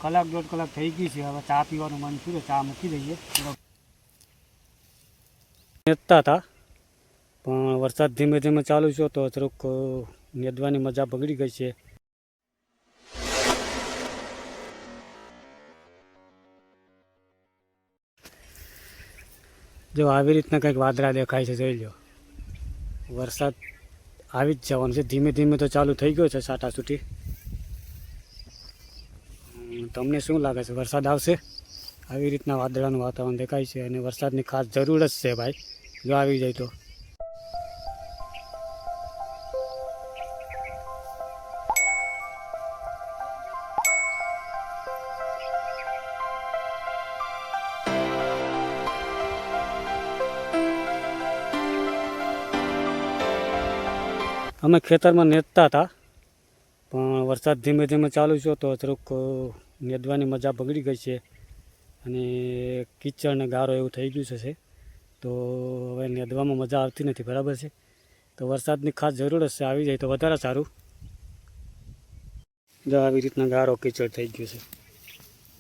કલાક દોઢ કલાક થઈ ગઈ છે, હવે ચા પીવાનું મન થયું, ચા મૂકી દઈએ. નેતા હતા પણ વરસાદ ધીમે ધીમે ચાલુ છે તો થોડુંક નેદવાની મજા બગડી ગઈ છે. જો આવી રીતના કંઈક વાદળા દેખાય છે, જોઈ લો. વરસાદ આવી જ જવાનું છે, ધીમે ધીમે તો ચાલુ થઈ ગયો છે છાંટાછૂટી. તમને શું લાગે છે, વરસાદ આવશે? આવી રીતના વાદળાનું વાતાવરણ દેખાય છે અને વરસાદની ખાસ જરૂર જ છે ભાઈ, જો આવી જાય તો. અમે ખેતરમાં નેતતા હતા પણ વરસાદ ધીમે ધીમે ચાલુ છે તો થોડુંક નેદવાની મજા બગડી ગઈ છે અને કીચડ ને ગારો એવું થઈ ગયું છે. તો હવે નેદવામાં મજા આવતી નથી, બરાબર છે. તો વરસાદની ખાસ જરૂર જ છે, આવી જાય તો વધારે સારું. જો આવી રીતના ગારો કીચડ થઈ ગયું છે,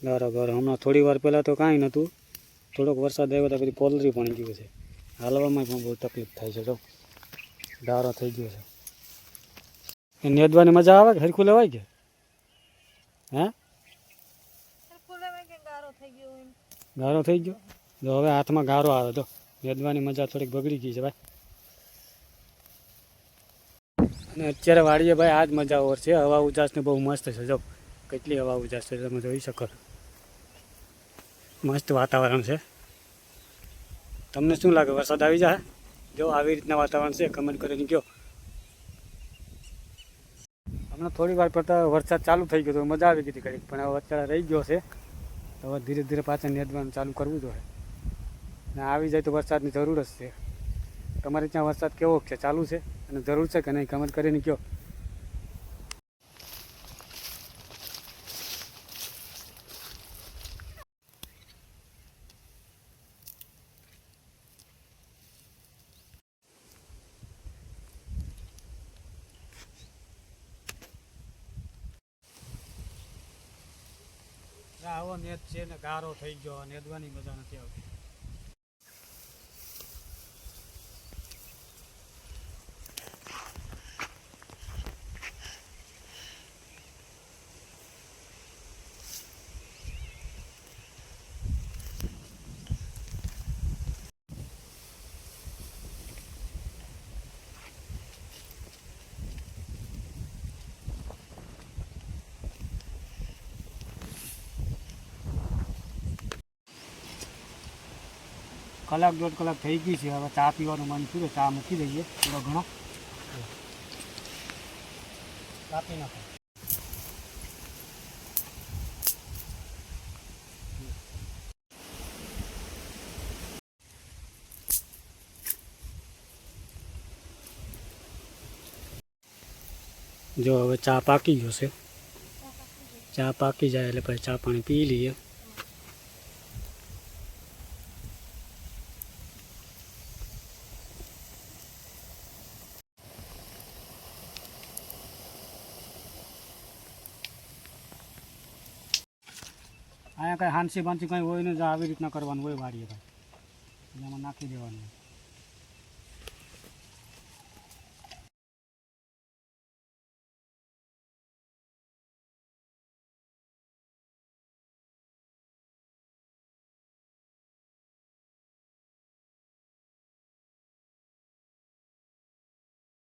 ગારો હમણાં થોડી વાર પહેલાં તો કાંઈ નહોતું, થોડોક વરસાદ આવ્યો તો પછી પોલરી પણ ગયું છે, હાલવામાં પણ બહુ તકલીફ થાય છે. જો ગારો થઈ ગયો છે. નેદવાની મજા આવે કે હરખું લેવાય કે? હે, ગારો થઈ ગયો. જો હવે હાથમાં ગારો આવે તો નેદવાની મજા થોડીક બગડી ગઈ છે ભાઈ. અને અત્યારે વાડીએ ભાઈ આ જ મજા ઓર છે, હવા ઉજાસને બહુ મસ્ત છે. જો કેટલી હવા ઉજાસ છે તમે જોઈ શકો, મસ્ત વાતાવરણ છે. તમને શું લાગે, વરસાદ આવી જાય? જો આવી રીતના વાતાવરણ છે, કમેન્ટ કરીને કહો. હમણાં થોડી વાર પડતા વરસાદ ચાલુ થઈ ગયો તો મજા આવી ગઈ હતી ઘડીક, પણ હવે અત્યારે રહી ગયો છે. તો હવે ધીરે ધીરે પાછા નેદવાનું ચાલુ કરવું જોઈએ ને આવી જાય તો વરસાદની જરૂર જ છે. તમારે ત્યાં વરસાદ કેવો છે, ચાલુ છે અને જરૂર છે કે નહીં, કમેન્ટ કરીને કહો. આવો નેદ છે ને ગારો થઈ ગયો, નેદવાની મજા નથી આવતી. કલાક દોઢ કલાક થઈ ગઈ છે, હવે ચા પીવાનું મન થયું, ચા મૂકી દઈએ. થોડો ઘણો કાપી નાખો. જો હવે ચા પાકી ગયો છે, ચા પાકી જાય એટલે પછી ચા પાણી પી લઈએ. અહીંયા કંઈ હાંસી બાંસી કંઈ હોય ને, આવી રીતના કરવાનું હોય વાડીએ ભાઈ, એમાં નાખી દેવાનું.